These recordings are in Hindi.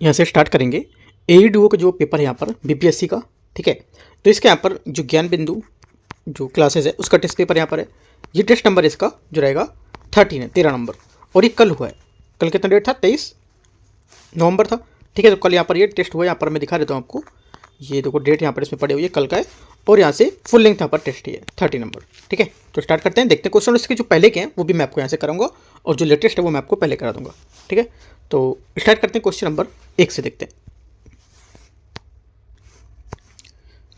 यहाँ से स्टार्ट करेंगे। AEDO का जो पेपर है यहाँ पर BPSC का, ठीक है। तो इसके यहाँ पर जो ज्ञान बिंदु जो क्लासेस है उसका टेस्ट पेपर यहाँ पर है। ये टेस्ट नंबर इसका जो रहेगा 13 है, 13 नंबर। और ये कल हुआ है। कल कितना डेट था? 23 नवंबर था, ठीक है। तो कल यहाँ पर ये टेस्ट हुआ, यहाँ पर मैं दिखा देता हूँ आपको। ये देखो डेट यहाँ पर इसमें पड़ी हुई है, कल का है। और यहाँ से फुल लेंथ यहाँ पर टेस्ट ही है 30 नंबर, ठीक है। तो स्टार्ट करते हैं, देखते हैं क्वेश्चन। इसके जो पहले के हैं वो भी मैं आपको यहाँ से कराऊंगा, और जो लेटेस्ट है वो मैं आपको पहले करा दूंगा, ठीक है। तो स्टार्ट करते हैं क्वेश्चन नंबर 1 से, देखते हैं।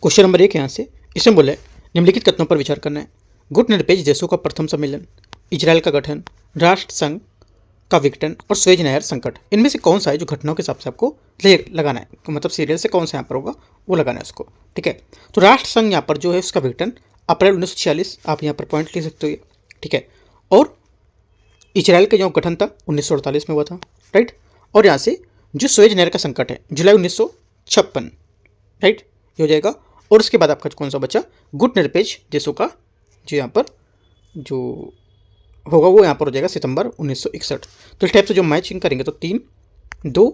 क्वेश्चन नंबर 1 यहाँ से इसमें बोले निम्नलिखित कथनों पर विचार करना है। गुट निरपेक्ष देशों का प्रथम सम्मेलन, इजराइल का गठन, राष्ट्र संघ का विघटन और स्वेज नहर संकट, इनमें से कौन सा है जो घटनाओं के हिसाब से आपको लगाना है, मतलब सीरियल से कौन सा यहाँ पर होगा वो लगाना है उसको, ठीक है। तो राष्ट्र संघ यहाँ पर जो है उसका विघटन अप्रैल 1946, आप यहाँ पर पॉइंट लिख सकते हो ये, ठीक है। और इजराइल का जो गठन था 1948 में हुआ था, राइट। और यहाँ से जो स्वेज नहर का संकट है जुलाई 1956, राइट, ये हो जाएगा। और उसके बाद आपका कौन सा बचा? गुट निरपेक्ष देशों का जो यहाँ पर जो होगा वो यहाँ पर हो जाएगा सितंबर 1961। तो इस टाइप से जो मैचिंग करेंगे तो 3, 2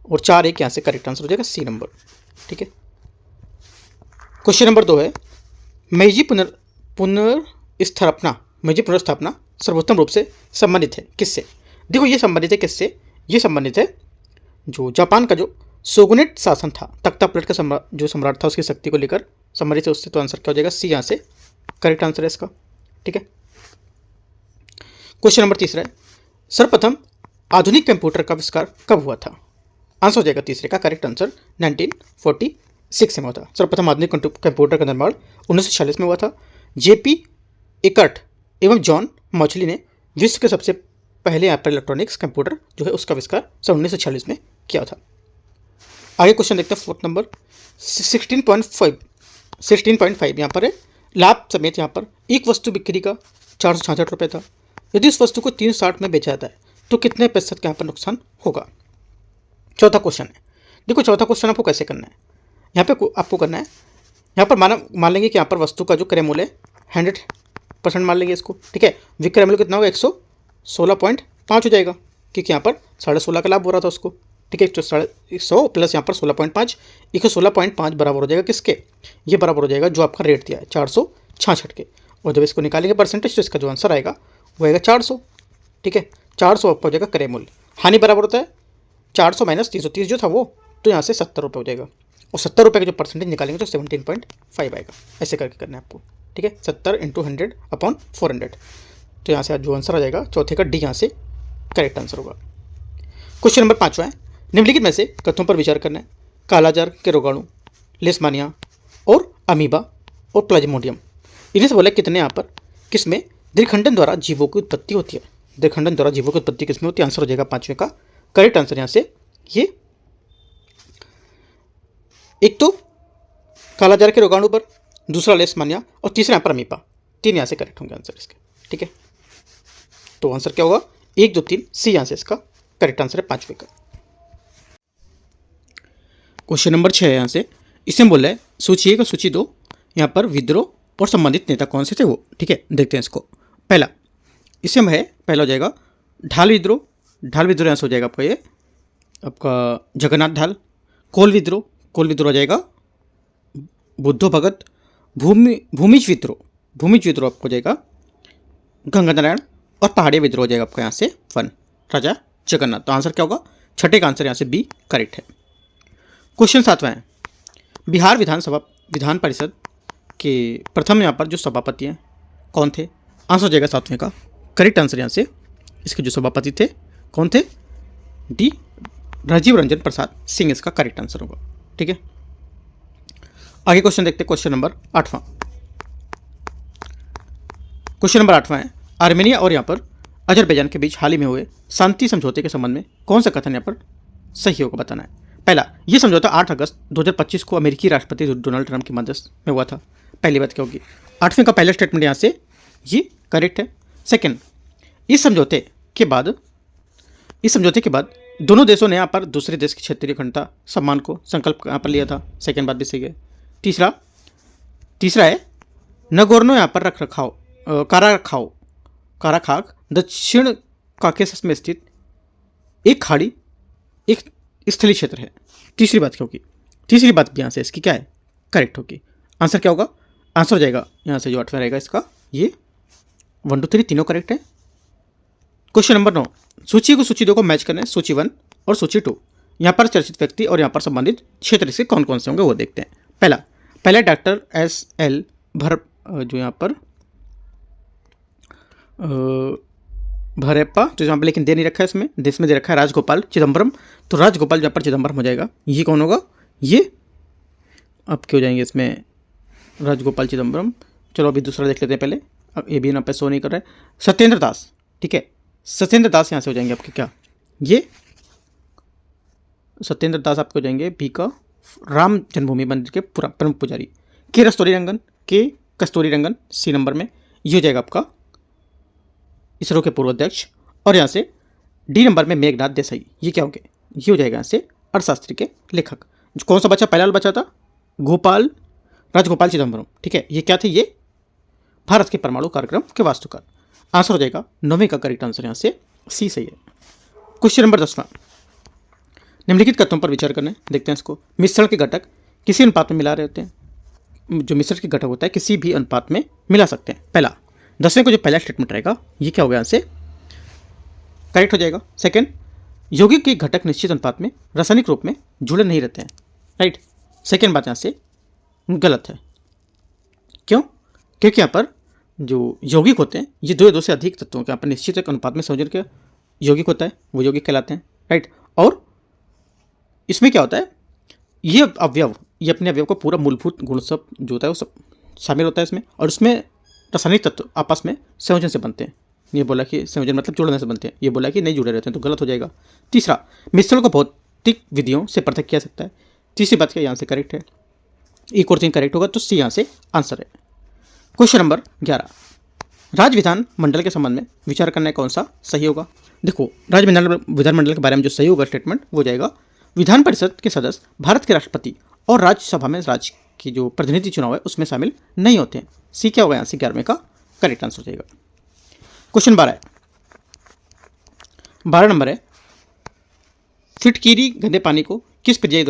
और 4, 1 यहाँ से करेक्ट आंसर हो जाएगा सी नंबर, ठीक है। क्वेश्चन नंबर 2 है मेजी पुनर्स्थापना सर्वोत्तम रूप से संबंधित है किससे? देखो ये संबंधित है किससे? ये संबंधित है जो जापान का जो शोगुनेट शासन था, तख्ता पलट का जो सम्राट था उसकी शक्ति को लेकर संबंधित है उससे। तो आंसर क्या हो जाएगा? सी यहाँ से करेक्ट आंसर है इसका, ठीक है। क्वेश्चन नंबर 3 है सर्वप्रथम आधुनिक कंप्यूटर का आविष्कार कब हुआ था? आंसर हो जाएगा तीसरे का करेक्ट आंसर 1946 में हुआ था। सर्वप्रथम आधुनिक कंप्यूटर का निर्माण 1946 में हुआ था। JP एकर्ट एवं जॉन मॉचली ने विश्व के सबसे पहले यहाँ पर इलेक्ट्रॉनिक्स कंप्यूटर जो है उसका आविष्कार 1946 में किया था। आगे क्वेश्चन देखते हैं 4th नंबर 16.5 यहाँ पर है लाभ समेत यहाँ पर एक वस्तु बिक्री का 466 रुपये था। यदि उस वस्तु को 360 में बेचा जाता है तो कितने प्रतिशत का यहाँ पर नुकसान होगा? चौथा क्वेश्चन है, देखो चौथा क्वेश्चन आपको कैसे करना है। यहाँ पे आपको करना है, यहाँ पर मान लेंगे कि यहाँ पर वस्तु का जो क्रय मूल्य 100% मान लेंगे इसको, ठीक है। विक्रय मूल्य कितना होगा? 116.5 हो जाएगा, क्योंकि यहाँ पर 16.5 का लाभ हो रहा था उसको, ठीक है। 100 प्लस यहाँ पर 16.5, 116.5 बराबर हो जाएगा किसके? ये बराबर हो जाएगा जो आपका रेट दिया है 466 के। और जब इसको निकालेंगे परसेंटेज तो इसका जो आंसर आएगा वो आएगा 400, ठीक है। 400 आपका हो जाएगा क्रय मूल्य। हानि बराबर होता है 400 माइनस 330 जो था वो, तो यहाँ से 70 रुपये हो जाएगा। और 70 रुपये का जो परसेंटेज निकालेंगे तो 17.5 आएगा। ऐसे करके करना है आपको, ठीक है। 70 × 100/400। तो यहाँ से जो आंसर आ जाएगा चौथे का डी यहाँ से करेक्ट आंसर होगा। क्वेश्चन नंबर 5 है निम्नलिखित में से कथनों पर विचार करना है। कालाजार के रोगाणु, लेशमानिया और अमीबा और प्लाज्मोडियम, इन्हें से बोले कितने यहाँ पर किसमें द्विखंडन द्वारा जीवों की उत्पत्ति होती है? द्विखंडन द्वारा जीवों की उत्पत्ति किसमें होती है? आंसर हो जाएगा 5वें का करेक्ट आंसर यहाँ से ये। एक तो कालाजार के रोगाणु पर, दूसरा लेशमानिया और तीसरा यहाँ पर अमीबा, 3 यहाँ से करेक्ट होंगे आंसर इसके, ठीक है। तो आंसर क्या होगा? 1, 2, 3 सी यहाँ से इसका करेक्ट आंसर है 5वें का। क्वेश्चन नंबर 6 है यहाँ से इसमें बोला है सूची 1 और सूची 2 यहाँ पर विद्रोह और संबंधित नेता कौन से थे वो, ठीक है। देखते हैं इसको। पहला इसमें है, पहला हो जाएगा ढाल विद्रोह। ढाल विद्रोह यहाँ से हो जाएगा आपका ये आपका जगन्नाथ ढाल। कोल विद्रोह हो जाएगा बुद्धो भगत। भूमिज विद्रोह आपको हो जाएगा गंगा नारायण। और पहाड़ी विद्रोह हो जाएगा आपका यहाँ से 1 राजा जगन्नाथ। तो आंसर क्या होगा? छठे का आंसर यहाँ से बी करेक्ट है। क्वेश्चन 7वां है बिहार विधान परिषद के प्रथम यहाँ पर जो सभापति हैं कौन थे? आंसर हो जाएगा 7वें का करेक्ट आंसर यहाँ से। इसके जो सभापति थे कौन थे? डी राजीव रंजन प्रसाद सिंह इसका करेक्ट आंसर होगा, ठीक है। आगे क्वेश्चन देखते हैं क्वेश्चन नंबर 8वां। क्वेश्चन नंबर 8वां है आर्मेनिया और यहाँ पर अजरबैजान के बीच हाल ही में हुए शांति समझौते के संबंध में कौन सा कथन यहाँ पर सही होगा बताना है। पहला, ये समझौता 8 अगस्त 2025 को अमेरिकी राष्ट्रपति डोनाल्ड ट्रंप की मदद में हुआ था। पहली बात क्या होगी? 8वें का पहला स्टेटमेंट यहाँ से ये करेक्ट है। सेकंड, इस समझौते के बाद दोनों देशों ने यहाँ पर दूसरे देश की क्षेत्रीय अखंडता सम्मान को संकल्प यहाँ पर लिया था। सेकंड बात भी सही है। तीसरा है नगोर्नो यहाँ पर काराखाग दक्षिण काकेशस में स्थित एक स्थलीय क्षेत्र है। तीसरी बात क्या होगी? तीसरी बात भी यहाँ से इसकी क्या है? करेक्ट होगी। आंसर क्या होगा? आंसर हो जाएगा यहाँ से जो 8वां रहेगा इसका, ये 1 2 3 तीनों करेक्ट है। क्वेश्चन नंबर 9, सूची को सूची 2 को मैच करना है, सूची 1 और सूची 2। यहाँ पर चर्चित व्यक्ति और यहाँ पर संबंधित क्षेत्र से कौन कौन से होंगे वो देखते हैं। पहला डॉक्टर SL भर, जो यहाँ पर भरेप्पा, तो यहाँ पर लेकिन दे नहीं रखा है इसमें, देश में दे रखा है राजगोपाल चिदम्बरम, तो राजगोपाल यहाँ पर चिदम्बरम हो जाएगा। ये कौन होगा? ये अब क्यों जाएंगे इसमें राजगोपाल चिदम्बरम। चलो अभी दूसरा देख लेते हैं पहले, अब ये भी यहाँ पे शो नहीं कर रहा है। सत्येंद्र दास, ठीक है, सत्येंद्र दास यहाँ से हो जाएंगे आपके क्या, ये सत्येंद्र दास आपके हो जाएंगे बी का राम जन्मभूमि मंदिर के प्रमुख पुजारी। के कस्तूरी रंगन सी नंबर में, ये हो जाएगा आपका इसरो के पूर्व अध्यक्ष। और यहाँ से डी नंबर में मेघनाथ देसाई, ये क्या होंगे? ये हो जाएगा यहाँ से अर्थशास्त्री के लेखक। कौन सा बचा? पहला वाला बचा था राजगोपाल चिदम्बरम, ठीक है, ये क्या थे? ये भारत के परमाणु कार्यक्रम के वास्तुकार। आंसर हो जाएगा 9वीं का करेक्ट आंसर यहाँ से सी सही है। क्वेश्चन नंबर 10वां, निम्नलिखित तत्वों पर विचार करना है, देखते हैं इसको। मिश्रण के घटक किसी अनुपात में मिला रहे होते हैं, जो मिश्रण के घटक होता है किसी भी अनुपात में मिला सकते हैं। पहला 10वें को जो पहला स्टेटमेंट रहेगा ये क्या होगा? यहाँ से करेक्ट हो जाएगा। सेकंड, यौगिक के घटक निश्चित अनुपात में रासायनिक रूप में जुड़े नहीं रहते हैं, राइट। सेकंड बात यहाँ से गलत है। क्यों? क्योंकि यहाँ पर जो यौगिक होते हैं ये दो से अधिक तत्वों के यहाँ पर निश्चित एक अनुपात में संयोजन के यौगिक होता है, वो यौगिक कहलाते हैं, राइट। और इसमें क्या होता है? ये अपने अवयव को पूरा मूलभूत गुण सब जो होता है वो सब शामिल होता है इसमें, और उसमें रासायनिक तत्व आपस में संयोजन से बनते हैं। ये बोला कि संयोजन मतलब जोड़ने से बनते हैं, ये बोला कि नहीं जुड़े रहते हैं, तो गलत हो जाएगा। तीसरा, मिश्रण को भौतिक विधियों से पृथक किया सकता है। तीसरी बात क्या यहाँ से करेक्ट है? 1 और 3 करेक्ट होगा, तो सी यहाँ से आंसर है। क्वेश्चन नंबर 11, राज्य विधान मंडल के संबंध में विचार करना है, कौन सा सही होगा? देखो, विधानमंडल के बारे में जो सही होगा स्टेटमेंट वो जाएगा, विधान परिषद के सदस्य भारत के राष्ट्रपति और राज्यसभा में राज्य की जो प्रतिनिधि चुनाव है उसमें शामिल नहीं होते हैं। सी क्या होगा यहाँ से 11वें का करेक्ट आंसर हो जाएगा। क्वेश्चन 12 नंबर है, फिटकीरी गंदे पानी को किस प्रक्रिया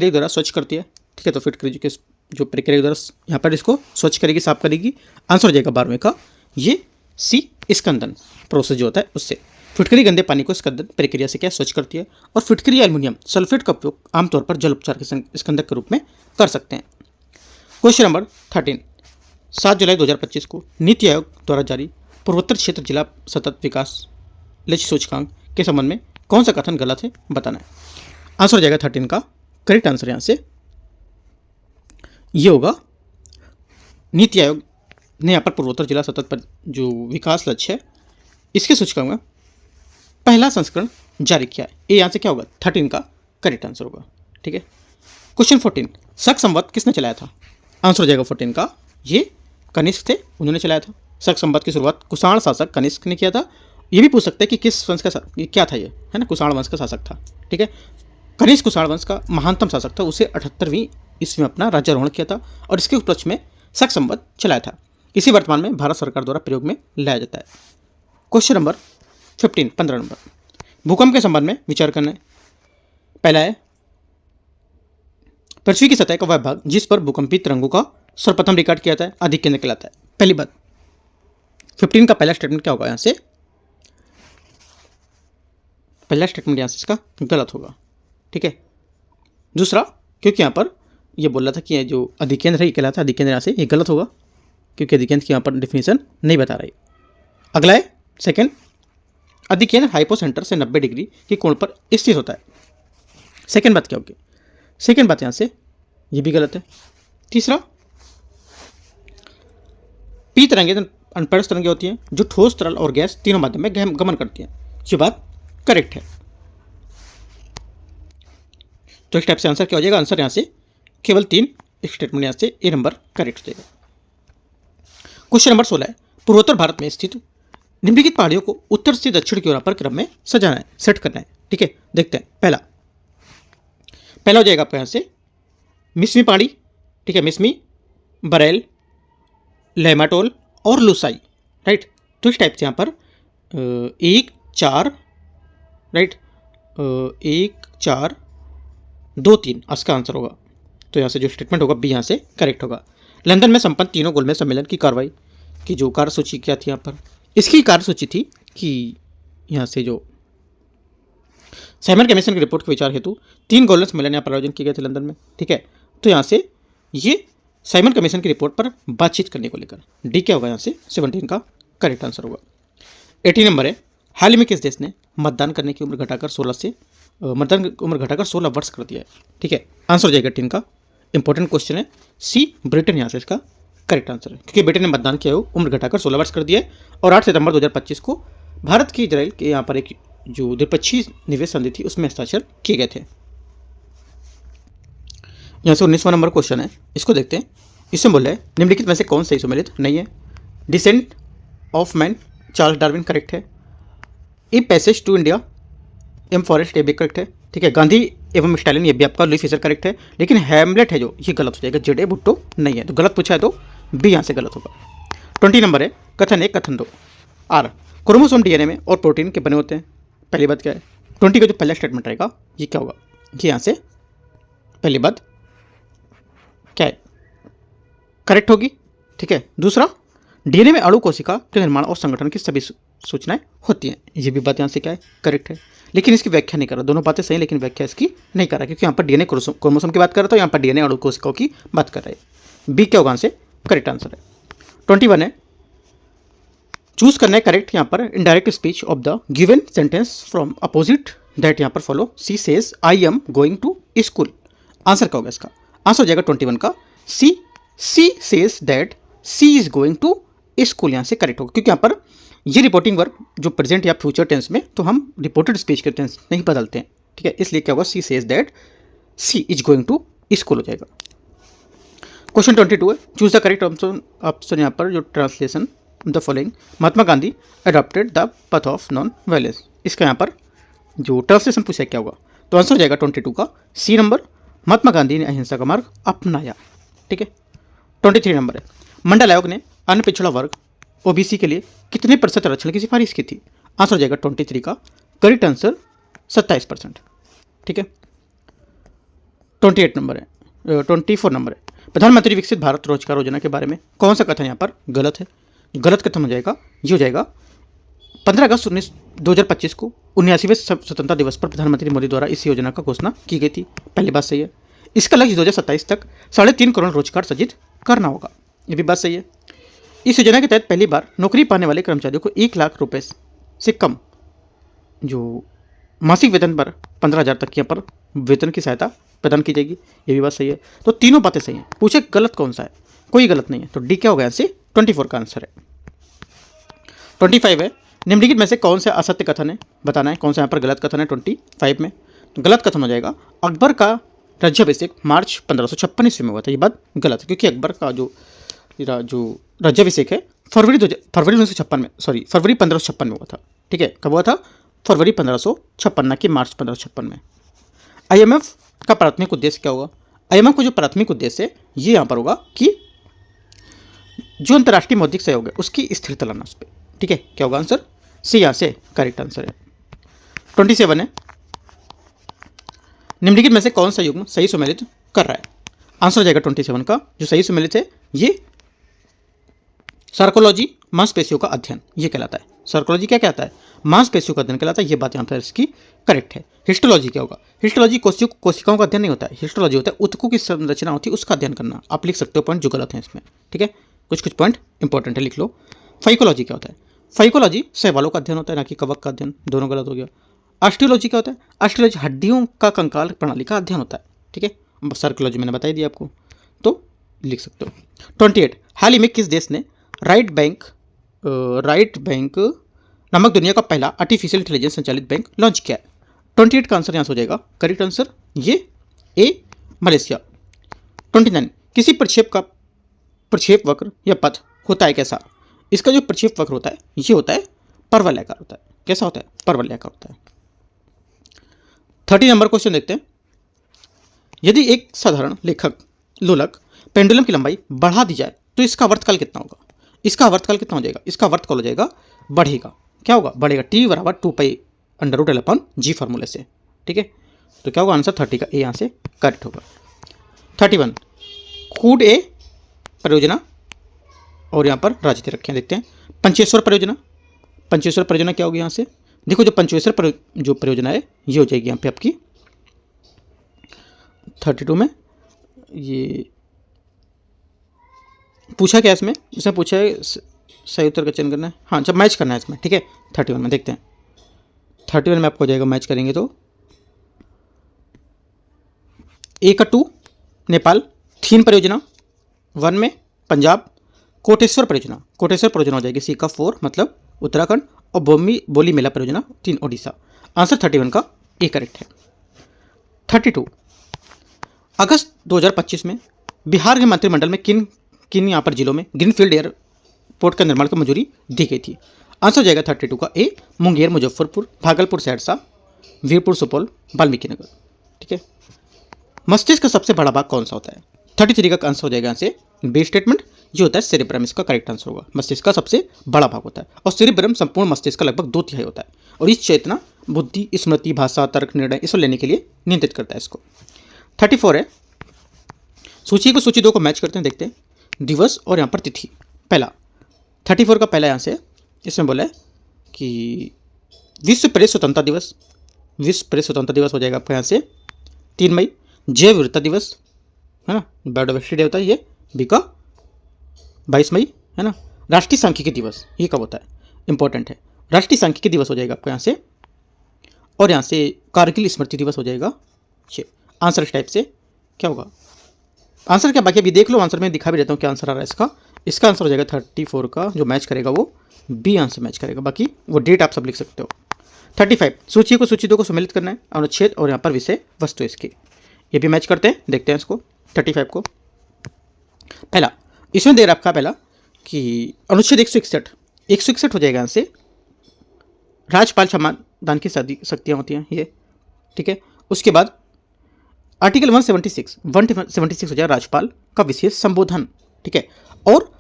द्वारा स्वच्छ करती है? ठीक है, तो फिटकीरी किस जो प्रक्रिया द्वारा यहाँ पर इसको स्वच्छ करेगी, साफ करेगी? आंसर हो जाएगा 12वें का ये सी, स्कंदन प्रोसेस जो होता है उससे। फिटकरी गंदे पानी को स्कंदन प्रक्रिया से क्या स्वच्छ करती है। और फिटकरी एल्युमिनियम सल्फेट का उपयोग आमतौर पर जल उपचार के स्कंदक के रूप में कर सकते हैं। क्वेश्चन नंबर 13, 7 जुलाई 2025 को नीति आयोग द्वारा जारी पूर्वोत्तर क्षेत्र जिला सतत विकास लक्ष्य सूचकांक के संबंध में कौन सा कथन गलत है बताना है। आंसर हो जाएगा 13 का करेक्ट आंसर यहाँ से ये होगा, नीति आयोग ने यहाँ पर पूर्वोत्तर जिला सतत पर जो विकास लक्ष्य है इसके सूचकांक में पहला संस्करण जारी किया है। ये यहाँ से क्या होगा? 13 का करेक्ट आंसर होगा, ठीक है। क्वेश्चन 14, शक संवत किसने चलाया था? आंसर हो जाएगा 14 का ये कनिष्क थे, उन्होंने चलाया था। शक संवत की शुरुआत कुषाण शासक कनिष्क ने किया था। ये भी पूछ सकते हैं कि किस वंश का क्या था, ये है ना, कुषाण वंश का शासक था, ठीक है। कनिष्क कुषाण वंश का महानतम शासक था, उसे 78वीं ईस्वी में अपना राज्यारोहण किया था और इसके उपलक्ष्य में शक संवत चलाया था। इसी वर्तमान में भारत सरकार द्वारा प्रयोग में लाया जाता है। क्वेश्चन नंबर 15 नंबर, भूकंप के संबंध में विचार करना है। पहला है, पृथ्वी की सतह का वह भाग जिस पर भूकंपी तरंगों का सर्वप्रथम रिकॉर्ड किया जाता है अधिक केंद्र कहलाता है। पहली बात, 15 का पहला स्टेटमेंट क्या होगा? यहाँ से पहला स्टेटमेंट यहाँ से इसका गलत होगा, ठीक है। दूसरा, क्योंकि यहाँ पर ये बोल रहा था कि जो अधिकेंद्र है ये कहलाता है अधिकेंद्र, यहाँ से ये गलत होगा क्योंकि अधिकेंद्र की यहाँ पर डिफिनेशन नहीं बता रही। अगला है सेकंड, अधिकेंद्र हाइपोसेंटर से 90 डिग्री के कोण पर स्थित होता है। सेकंड बात क्या होगी? सेकंड बात यहाँ से ये भी गलत है। तीसरा, पी तरंगे अनपढ़ तरंगे होती हैं जो ठोस तरल और गैस तीनों माध्यम में गमन करती हैं, ये बात करेक्ट है। तो इस टाइप से आंसर क्या हो जाएगा? आंसर यहाँ से केवल 3 स्टेटमेंट यहाँ से ए नंबर करेक्ट हो जाएगा। क्वेश्चन नंबर 16 है, पूर्वोत्तर भारत में स्थित निम्नलिखित पहाड़ियों को उत्तर से दक्षिण की ओर पर क्रम में सजाना है, सेट करना है, ठीक है। देखते हैं, पहला हो जाएगा आपका यहाँ से मिसमी पहाड़ी, ठीक है, मिसमी, बरेल, लेमाटोल और लुसाई, राइट। तो इस टाइप से यहाँ पर 1 4, राइट, 1 4 2 3 इसका आंसर होगा। तो यहाँ से जो स्टेटमेंट होगा बी यहाँ से करेक्ट होगा। लंदन में संपन्न तीनों गोलमेज सम्मेलन की कार्रवाई की जो कार्यसूची क्या थी यहाँ पर, इसकी कार्यसूची थी कि यहाँ से जो साइमन कमीशन की रिपोर्ट के विचार हेतु 3 गोलमेज सम्मेलन यहाँ पर आयोजन किए गए थे लंदन में। ठीक है, तो यहाँ से ये साइमन कमीशन की रिपोर्ट पर बातचीत करने को लेकर डी क्या होगा यहाँ से 17 का करेक्ट आंसर होगा। 18 नंबर है, हाल ही में किस देश ने मतदान करने की उम्र घटाकर 16 वर्ष कर दिया है। ठीक है, आंसर हो जाएगा 18 का। इंपॉर्टेंट क्वेश्चन है सी ब्रिटेन यहाँ से इसका करेक्ट आंसर है, क्योंकि ब्रिटेन ने मतदान किया हो उम्र घटाकर 16 वर्ष कर दिया है। और 8 सितंबर 2025 को भारत की इजराइल के यहाँ पर एक जो द्विपक्षीय निवेश संधि थी उसमें हस्ताक्षर किए गए थे। यहाँ से 19वां नंबर क्वेश्चन है, इसको देखते हैं। इसमें बोल रहा है निम्नलिखित में से कौन सही सुमेलित नहीं है। Descent of man Charles Darwin correct है। A passage to India M Forster ये भी करेक्ट है। ठीक है, गांधी एवं स्टालिन ये भी आपका लुई फिशर करेक्ट है। लेकिन हैमलेट है जो ये गलत हो जाएगा, जेड ए भुट्टो नहीं है, तो गलत पूछा है तो बी यहाँ से गलत होगा। 20 नंबर है, कथन 1 कथन 2 आर क्रोमोसोम डीएनए में और प्रोटीन के बने होते हैं। पहली बात क्या है, 20 का जो पहला स्टेटमेंट रहेगा ये क्या होगा, ये यहाँ से पहली बात क्या है करेक्ट होगी। ठीक है, दूसरा डीएनए में अणु कोशिका के निर्माण और संगठन की सभी सूचनाएं होती हैं, ये भी बात यहाँ से क्या है करेक्ट है। लेकिन इसकी व्याख्या नहीं कर रहा, दोनों बातें सही लेकिन व्याख्या इसकी नहीं कर रहा, क्योंकि यहाँ पर डीएनए क्रोमोसोम की बात कर रहा था, यहाँ पर डीएनए अणु कोशिकाओं की बात कर रहे हैं। बी क्या होगा से करेक्ट आंसर है। 21 है, चूज करना है करेक्ट यहाँ पर indirect speech of the given sentence from opposite that यहाँ पर follow. She says I am going to school, answer क्या होगा इसका, आंसर हो जाएगा 21 का she says that she is going to school, यहाँ से करेक्ट होगा। क्योंकि यहाँ पर ये रिपोर्टिंग वर्ब जो प्रेजेंट या फ्यूचर टेंस में, तो हम रिपोर्टेड स्पीच के टेंस नहीं बदलते हैं। ठीक है, इसलिए क्या होगा she says that she is going to school हो जाएगा। क्वेश्चन 22 है, चूज द करेक्ट ऑप्शन यहाँ पर जो translation the following Mahatma Gandhi adopted the path of non violence, इसका यहाँ पर जो ट्रांसलेशन पूछा क्या होगा, तो आंसर हो जाएगा 22 का सी नंबर, महात्मा गांधी ने अहिंसा का मार्ग अपनाया। ठीक है, 23 नंबर है, मंडल आयोग ने अन्य पिछड़ा वर्ग ओबीसी के लिए कितने प्रतिशत आरक्षण की सिफारिश की थी, आंसर हो जाएगा 23 का करेक्ट आंसर 27%। ठीक है, 28 नंबर है 24 नंबर है, प्रधानमंत्री विकसित भारत रोजगार योजना के बारे में कौन सा कथन यहाँ पर गलत है। गलत कथन हो जाएगा ये हो जाएगा 15 अगस्त 2025 को 79वें स्वतंत्रता दिवस पर प्रधानमंत्री मोदी द्वारा इस योजना का घोषणा की गई थी, पहली बात सही है। इसका लक्ष्य 2027 तक 3.5 करोड़ रोजगार सृजित करना होगा, ये भी बात सही है। इस योजना के तहत पहली बार नौकरी पाने वाले कर्मचारियों को 1 लाख रुपए से कम जो मासिक वेतन पर 15,000 तक यहाँ पर वेतन की सहायता प्रदान की जाएगी, ये भी बात सही है। तो तीनों बातें सही हैं, पूछे गलत कौन सा है, कोई गलत नहीं है, तो डी क्या होगा यहाँ से 24 का आंसर है। 25 है, निम्नलिखित में से कौन सा असत्य कथन है बताना है, कौन सा यहाँ पर गलत कथन है 25 में। तो गलत कथन हो जाएगा अकबर का राज्याभिषेक मार्च 1556 ईस्वी में हुआ था, ये बात गलत है, क्योंकि अकबर का जो राज्याभिषेक है फरवरी 1556 में हुआ था। ठीक है, कब हुआ था, फरवरी 1556 ना कि मार्च 1556 में। IMF का प्राथमिक उद्देश्य क्या होगा, IMF का जो प्राथमिक उद्देश्य है ये यहाँ पर होगा कि जो अंतर्राष्ट्रीय मौद्रिक सहयोग है उसकी स्थिरता लाना उस पर। ठीक है, क्या होगा आंसर, सी यहाँ से करेक्ट आंसर है। 27 है, निम्नलिखित में से कौन सा युग्म सही सुमेलित कर रहा है, आंसर हो जाएगा 27 का जो सही सुमेलित है ये सार्कोलॉजी मांसपेशियों का अध्ययन ये कहलाता है। सार्कोलॉजी क्या कहता है, मांसपेशियों का अध्ययन कहलाता है, ये बात यहाँ पर इसकी करेक्ट है। हिस्टोलॉजी क्या होगा, हिस्टोलॉजी कोशिकाओं का अध्ययन नहीं होता है, हिस्टोलॉजी होता है ऊतकों की संरचना होती है उसका अध्ययन करना। आप लिख सकते हो पॉइंट जो गलत है इसमें। ठीक है, कुछ पॉइंट इंपॉर्टेंट है, लिख लो। फाइकोलॉजी क्या होता है, फाइकोलॉजी शैवालों का अध्ययन होता है ना कि कवक का अध्ययन, दोनों गलत हो गया। ऑस्टियोलॉजी क्या होता है, ऑस्टियोलॉजी हड्डियों का कंकाल प्रणाली का अध्ययन होता है। ठीक है, सार्कोलॉजी मैंने बता दिया आपको, तो लिख सकते हो। 28, हाल ही में किस देश ने राइट बैंक नामक दुनिया का पहला आर्टिफिशियल इंटेलिजेंस संचालित बैंक लॉन्च किया है। 28 का आंसर यहाँ से हो जाएगा करेक्ट आंसर ये ए मलेशिया। 29, किसी प्रक्षेप वक्र या पथ होता है कैसा, इसका जो प्रक्षेप वक्र होता है ये होता है परवलयाकार होता है। कैसा होता है, परवलयाकार होता है। 30 नंबर क्वेश्चन देखते हैं, यदि एक साधारण लोलक पेंडुलम की लंबाई बढ़ा दी जाए तो इसका वर्तकाल कितना होगा, इसका वर्तकाल कितना हो जाएगा, इसका वर्तकाल हो जाएगा बढ़ेगा, क्या होगा बढ़ेगा, T = 2π√L/g फार्मूले से। ठीक है, तो क्या होगा आंसर 30 का ए यहाँ से करेक्ट होगा। 31 खूड ए परियोजना और यहाँ पर राजनीति रखें, देखते हैं। पंचेश्वर परियोजना, पंचेश्वर परियोजना क्या होगी यहाँ से, देखो जो पंचेश्वर जो परियोजना है ये हो जाएगी यहाँ पे आपकी 32 में। ये पूछा क्या इसमें, इसमें पूछा है सही उत्तर का चयन करना है, हाँ जब मैच करना है इसमें, ठीक है। 31 में देखते हैं, 31 में आपको हो जाएगा मैच करेंगे तो ए का 2 नेपाल, थीन परियोजना 1 में पंजाब, कोटेश्वर परियोजना, कोटेश्वर परियोजना हो जाएगी सी का 4 मतलब उत्तराखंड, और बोली मेला परियोजना 3 ओडिशा। आंसर 31 का ए करेक्ट है। 32 अगस्त 2025 में बिहार के मंत्रिमंडल में किन यहाँ पर जिलों में ग्रीनफील्ड एयरपोर्ट का निर्माण को मंजूरी दी गई थी। आंसर हो जाएगा 32 का ए, मुंगेर, मुजफ्फरपुर, भागलपुर, सहरसा, वीरपुर, सुपौल, वाल्मीकि नगर, ठीक है। मस्तिष्क का सबसे बड़ा भाग कौन सा होता है। 33 का आंसर हो जाएगा यहाँ से बी स्टेटमेंट, जो होता है सेरेब्रम, इसका करेक्ट आंसर होगा। मस्तिष्क का सबसे बड़ा भाग होता है और सेरेब्रम संपूर्ण मस्तिष्क का लगभग 2/3 होता है और इस चेतना, बुद्धि, स्मृति, भाषा, तर्क, निर्णय इसको लेने के लिए नियंत्रित करता है इसको। 34 है सूची 2 को मैच करते हैं, देखते हैं दिवस और यहाँ पर तिथि। पहला 34 का पहला यहाँ से इसमें बोला है कि विश्व प्रेस स्वतंत्रता दिवस, विश्व प्रेस स्वतंत्रता दिवस हो जाएगा आपका यहाँ से 3 मई। जैव विविधता दिवस है ना, बायोडाइवर्सिटी डे होता है ये बी का 22 मई है ना। राष्ट्रीय सांख्यिकी दिवस ये कब होता है, इंपॉर्टेंट है, राष्ट्रीय सांख्यिकी दिवस हो जाएगा आपको यहाँ से, और यहाँ से कारगिल स्मृति दिवस हो जाएगा 6। आंसर इस टाइप से क्या होगा, आंसर क्या बाकी अभी देख लो, आंसर में दिखा भी देता हूँ क्या आंसर आ रहा है इसका। इसका आंसर हो जाएगा 34 का जो मैच करेगा वो बी आंसर मैच करेगा, बाकी वो डेट आप सब लिख सकते हो। 35 सूची 2 को सम्मिलित करना है, अनुच्छेद और यहाँ पर विषय वस्तु इसकी, ये भी मैच करते हैं, देखते हैं इसको। 35 को पहला इसमें दे रखा पहला कि अनुच्छेद 161 हो जाएगा यहाँ से राज्यपाल क्षमादान की शक्तियाँ होती हैं ये, ठीक है। उसके बाद आर्टिकल 176 हो जाएगा राज्यपाल का विशेष संबोधन, ठीक है। और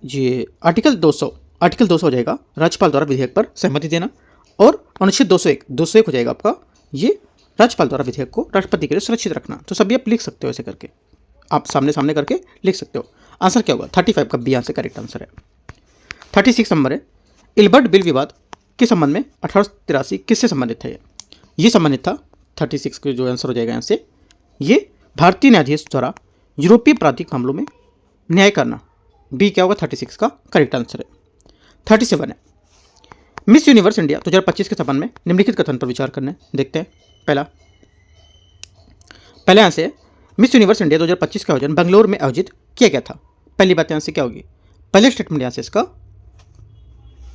ये आर्टिकल 200 हो जाएगा राज्यपाल द्वारा विधेयक पर सहमति देना, और अनुच्छेद 201 हो जाएगा आपका ये राज्यपाल द्वारा विधेयक को राष्ट्रपति के लिए सुरक्षित रखना। तो सभी आप लिख सकते हो ऐसे करके, आप सामने करके लिख सकते हो। आंसर क्या होगा 35 का बी आंसर करेक्ट आंसर है। 36 नंबर है इल्बर्ट बिल विवाद के संबंध में 1883 किससे संबंधित है, ये संबंधित था 36 का जो आंसर हो जाएगा यहाँ से ये भारतीय न्यायाधीश द्वारा यूरोपीय आपराधिक मामलों में न्याय करना, बी क्या होगा 36 का करेक्ट आंसर है। 37 है मिस यूनिवर्स इंडिया 2025 के संबंध में निम्नलिखित कथन पर विचार करना है, देखते हैं। पहला यहाँ से मिस यूनिवर्स इंडिया 2025 का आयोजन बेंगलोर में आयोजित किया गया था। पहली बात यहाँ से क्या होगी, पहले स्टेटमेंट यहाँ से इसका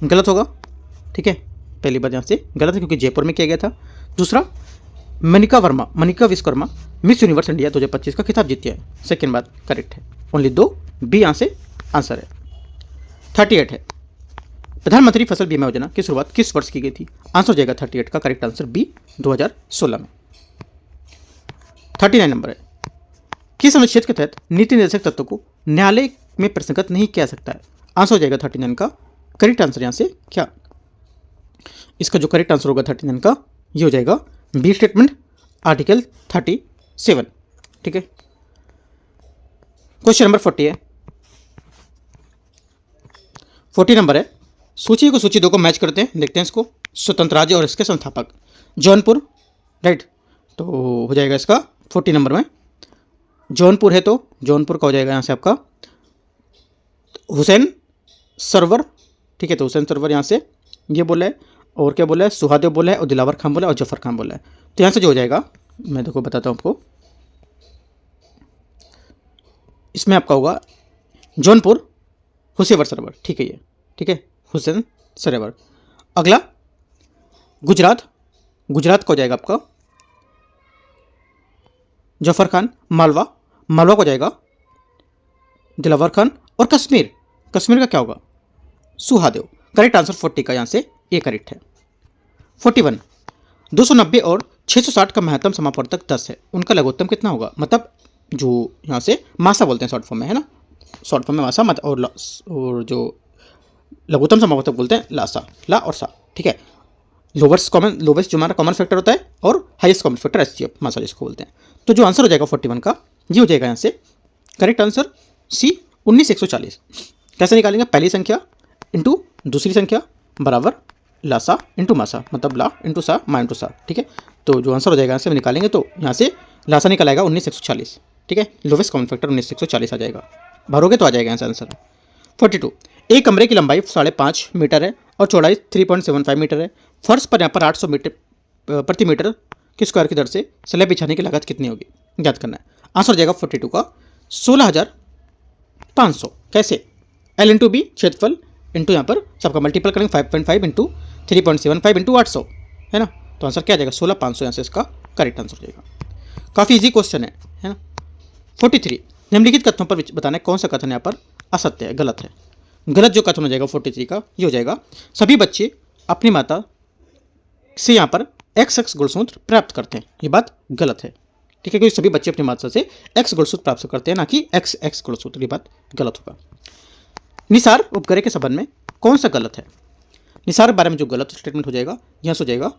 गलत होगा, ठीक है। पहली बात यहाँ से गलत है क्योंकि जयपुर में किया गया था। दूसरा Manika Vishwakarma miss universe India 2025 का खिताब जीती है, सेकेंड बात करेक्ट है। ओनली 2 बी यहाँ से आंसर है। 38 है प्रधानमंत्री फसल बीमा योजना की शुरुआत किस वर्ष की गई थी, आंसर हो जाएगा 38 का करेक्ट आंसर बी 2016 में। 39 नंबर है किस अनुच्छेद के तहत नीति निर्देशक तत्व को न्यायालय में प्रसंगत नहीं किया सकता है, आंसर हो जाएगा 39 का करेक्ट आंसर यहाँ से क्या, इसका जो करेक्ट आंसर होगा 39 का ये हो जाएगा बी स्टेटमेंट आर्टिकल 37, ठीक है। क्वेश्चन नंबर 40 है 40 नंबर है सूची 2 को मैच करते हैं, देखते हैं इसको। स्वतंत्र राज्य और इसके संस्थापक जौनपुर, राइट, तो हो जाएगा इसका 40 नंबर में जौनपुर है, तो जौनपुर का हो जाएगा यहाँ से आपका हुसैन सरवर, ठीक है। तो हुसैन सरवर यहाँ से ये बोला है, और क्या बोला है सुहादेव बोला है, और दिलावर खान बोला है, और जफर खान बोला है। तो यहाँ से जो हो जाएगा मैं देखो बताता हूँ आपको, इसमें आपका होगा जौनपुर हुसैवर सरवर, ठीक है ये, ठीक है हुसैन सरवर। अगला गुजरात का हो जाएगा आपका जफर खान, मालवा का हो जाएगा दिलावर खान, और कश्मीर का क्या होगा सुहादेव। करेक्ट आंसर 40 का यहाँ से ए करेक्ट है। 41 290 और 660 का महत्तम समापवर्तक 10 है, उनका लघुत्तम कितना होगा, मतलब जो यहाँ से मासा बोलते हैं शॉर्ट फॉर्म में, है ना, शॉर्ट फॉर्म में मासा मत और जो लघुत्तम समापवर्तक बोलते हैं लासा, ला और सा, ठीक है। लोवेस्ट जो हमारा कॉमन फैक्टर होता है और हाईएस्ट कॉमन फैक्टर एचसीएफ मासा जिसको बोलते हैं। तो जो आंसर हो जाएगा 41 का ये हो जाएगा यहाँ से करेक्ट आंसर सी 19140। कैसे निकालेंगे? पहली संख्या इंटू दूसरी संख्या बराबर लासा इंटू मासा, मतलब ला इंटू सा मा इंटू सा। ठीक है, तो जो आंसर हो जाएगा यहाँ से निकालेंगे तो यहाँ से लासा निकल आएगा 19140। ठीक है, लोवेस्ट कॉमन फैक्टर 19140 आ जाएगा। भरोगे तो आ जाएगा यहाँ से आंसर। 42 एक कमरे की लंबाई 5.5 मीटर है और चौड़ाई 3.75 मीटर है। फर्श पर यहाँ पर 800 मीटर प्रति मीटर के स्क्वायर की दर से स्लैब बिछाने की लागत कितनी होगी ज्ञात करना है। आंसर हो जाएगा 42 का 16,500। कैसे? L इंटू बी क्षेत्रफल इंटू यहाँ पर सबका मल्टीपल करेंगे 5.5 इंटू 3.75 इंटू 800 है ना, तो आंसर क्या आ जाएगा 16,500। यहाँ से इसका करेक्ट आंसर हो जाएगा। काफ़ी इजी क्वेश्चन है ना। 43 निम्नलिखित कथनों पर बताना है कौन सा कथन यहाँ पर असत्य है, गलत है। गलत जो कथन हो जाएगा 43 का ये हो जाएगा सभी बच्चे अपनी माता से यहाँ पर XX गुणसूत्र प्राप्त करते हैं। ये बात गलत है। ठीक है, क्योंकि सभी बच्चे अपनी माता से X गुणसूत्र प्राप्त करते हैं, ना कि XX गुणसूत्र। ये बात गलत होगा। निसार उपग्रह के संबंध में कौन सा गलत है? निसार के बारे में जो गलत स्टेटमेंट हो जाएगा यहाँ से हो जाएगा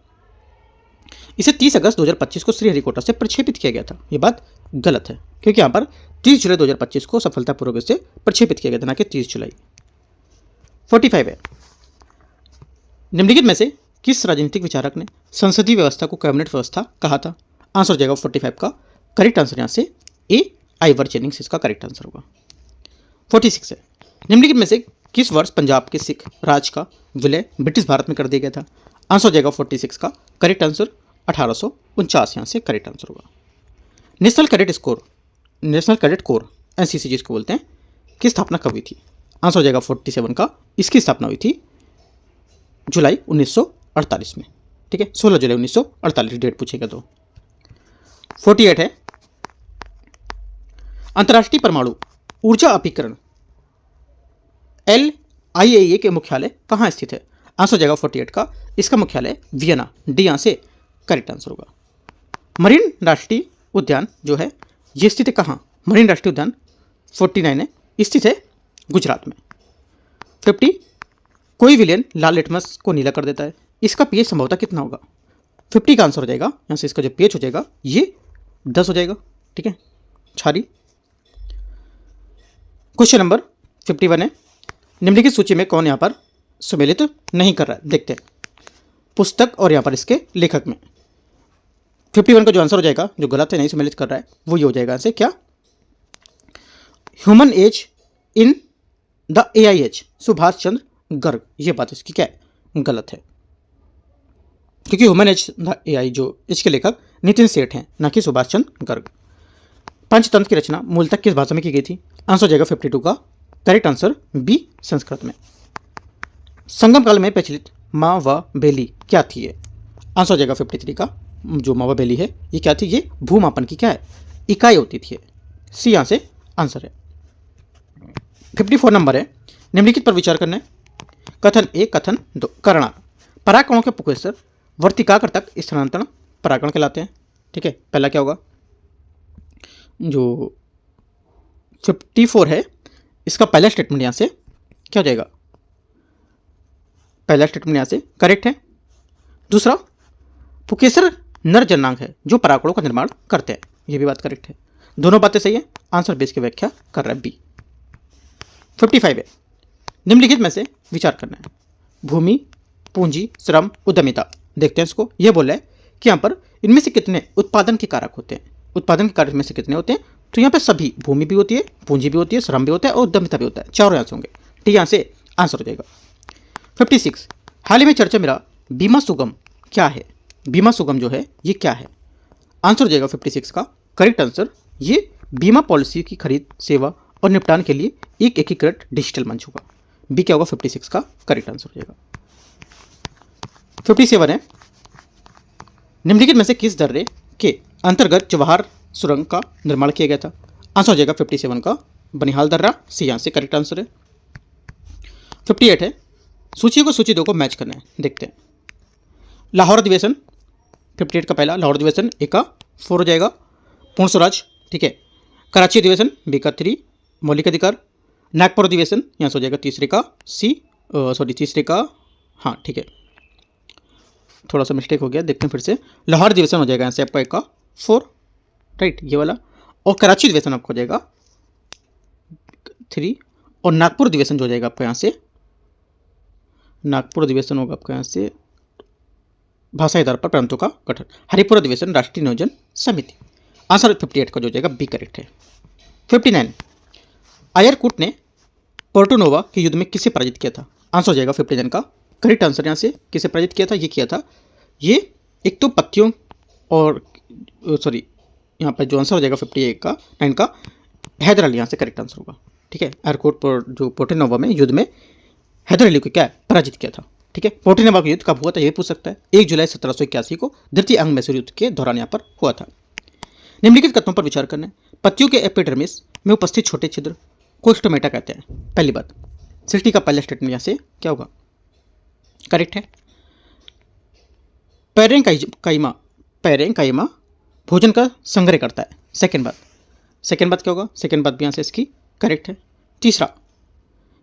इसे 30 अगस्त 2025 को श्रीहरिकोटा से प्रक्षेपित किया गया था। ये बात गलत है, क्योंकि यहाँ पर 30 जुलाई 2025 को सफलतापूर्वक से प्रक्षेपित किया गया था, ना कि 30 जुलाई। 45 है निम्नलिखित में से किस राजनीतिक विचारक ने संसदीय व्यवस्था को कैबिनेट व्यवस्था कहा था? आंसर हो जाएगा 45 का करेक्ट आंसर यहाँ से ए आइवर जेनिंग्स इसका करेक्ट आंसर होगा। 46 है निम्नलिखित में से किस वर्ष पंजाब के सिख राज का विलय ब्रिटिश भारत में कर दिया गया था? आंसर हो जाएगा 46 का करेक्ट आंसर 1849। यहाँ से करेक्ट आंसर होगा। नेशनल कैडेट कोर एनसीसी जिसको बोलते हैं की स्थापना कब हुई थी? आंसर हो जाएगा 47 का इसकी स्थापना हुई थी जुलाई 1948 में। ठीक है, 16 जुलाई 1948 डेट पूछेगा तो। 48 है अंतर्राष्ट्रीय परमाणु ऊर्जा अपीकरण LIAEA के मुख्यालय कहाँ स्थित है? आंसर हो जाएगा 48 का इसका मुख्यालय वियना, डी यहाँ से करेक्ट आंसर होगा। मरीन राष्ट्रीय उद्यान जो है ये स्थित है कहाँ? मरीन राष्ट्रीय उद्यान 49 है, स्थित है गुजरात में। 50 कोई विलेन लाल लिटमस को नीला कर देता है, इसका पीएच संभवतः कितना होगा? 50 का आंसर हो जाएगा यहाँ से इसका जो पीएच हो जाएगा ये 10 हो जाएगा। ठीक है, छारी। क्वेश्चन नंबर 51 है निम्नलिखित सूची में कौन यहाँ पर सम्मिलित नहीं कर रहा है? देखते हैं पुस्तक और यहाँ पर इसके लेखक में। 51 का जो आंसर हो जाएगा जो गलत है नहीं सम्मिलित कर रहा है वो ये हो जाएगा से क्या human age in the AIH Subhash Chandra Garg. ये बात इसकी क्या है? गलत है, क्योंकि ह्यूमन एज द AI जो इसके लेखक नितिन सेठ हैं, ना कि सुभाष चंद्र गर्ग। पंचतंत्र की रचना मूलतः किस भाषा में की गई थी? आंसर हो जाएगा 52 का करेक्ट आंसर बी संस्कृत में। संगम काल में प्रचलित माँ व बेली क्या थी? ये आंसर हो जाएगा 53 का जो माँ व बेली है ये क्या थी? ये भूमापन की क्या है? इकाई होती थी। सी यहाँ से आंसर है। 54 नंबर है निम्नलिखित पर विचार करना है। कथन 1 कथन 2 करना पराकणों के पुकेसर वर्तिकाकर तक स्थानांतरण पराकण कहलाते हैं। ठीक है, पहला क्या होगा? जो 54 है इसका पहला स्टेटमेंट यहाँ से क्या हो जाएगा? पहला स्टेटमेंट यहाँ से करेक्ट है। दूसरा पुकेसर नर जननांग है जो पराकणों का निर्माण करते हैं, ये भी बात करेक्ट है। दोनों बातें सही है, आंसर बेस की व्याख्या कर रहा है बी। 55 है निम्नलिखित में से विचार करना है। भूमि, पूंजी, श्रम, उद्यमिता। देखते हैं इसको। यह बोल रहा है कि यहाँ पर इनमें से कितने उत्पादन के कारक होते हैं? उत्पादन के कारक में से कितने होते हैं? तो यहाँ पे सभी, भूमि भी होती है, पूंजी भी होती है, श्रम भी होता है और उद्यमिता भी होता है। चारों आंसर होंगे। ठीक, यहाँ से आंसर हो जाएगा। 56 हाल ही में चर्चा मेरा बीमा सुगम क्या है? बीमा सुगम जो है ये क्या है? आंसर हो जाएगा 56 का करेक्ट आंसर ये बीमा पॉलिसी की खरीद, सेवा और निपटान के लिए एक एकीकृत डिजिटल मंच होगा। बी क्या होगा? 56 का करेक्ट आंसर हो जाएगा। 57 है निम्नलिखित में से किस दर्रे के अंतर्गत जवाहर सुरंग का निर्माण किया गया था? आंसर हो जाएगा 57 का बनिहाल दर्रा, सी यहाँ से करेक्ट आंसर है। 58 है सूची को सूची 2 को मैच करना है। देखते हैं। लाहौर अधिवेशन 58 का पहला लाहौर अधिवेशन ए का 4 हो जाएगा। पूर्ण स्वराज, ठीक है। कराची अधिवेशन बी का 3। मौलिक अधिकार। नागपुर अधिवेशन यहाँ से हो जाएगा तीसरे का सी, तीसरे का हाँ ठीक है थोड़ा सा मिस्टेक हो गया, देखते हैं फिर से। लाहौर अधिवेशन हो जाएगा यहाँ से आपका एक का 4, राइट, ये वाला। और कराची अधिवेशन आपको हो जाएगा 3, और नागपुर अधिवेशन जो हो जाएगा आपका यहाँ से, नागपुर अधिवेशन होगा आपका यहाँ से भाषा आधार पर प्रांतों का गठन। हरिपुर अधिवेशन राष्ट्रीय नियोजन समिति। आंसर 58 का जो हो जाएगा बी करेक्ट है। 59, आयरकुट ने पोर्टोनोवा के युद्ध में किसे पराजित किया था? आंसर हो जाएगा 59 का करेक्ट आंसर यहाँ से किसे पराजित किया था, ये किया था, ये एक तो पत्तियों और सॉरी यहाँ पर जो आंसर हो जाएगा 58 का 9 का हैदर अली यहाँ से करेक्ट आंसर होगा। ठीक है, एयरकोट पर जो पोर्टोनोवा में युद्ध में हैदर अली को क्या पराजित किया था। ठीक है, पोर्टोनोवा का युद्ध कब हुआ था ये पूछ सकता है। 1 जुलाई 1781 को द्वितीय अंग मैसूर युद्ध के दौरान यहाँ पर हुआ था। निम्नलिखित कथनों पर विचार करना है। पत्तियों के एपिडर्मिस में उपस्थित छोटे छिद्र को स्टोमेटा कहते हैं। पहली बात, सृष्टि का पहला स्टेटमेंट यहाँ से क्या होगा, करेक्ट है। पैरेंकाइमा भोजन का संग्रह करता है। सेकेंड बात क्या होगा, सेकेंड बात भी यहाँ से इसकी करेक्ट है। तीसरा,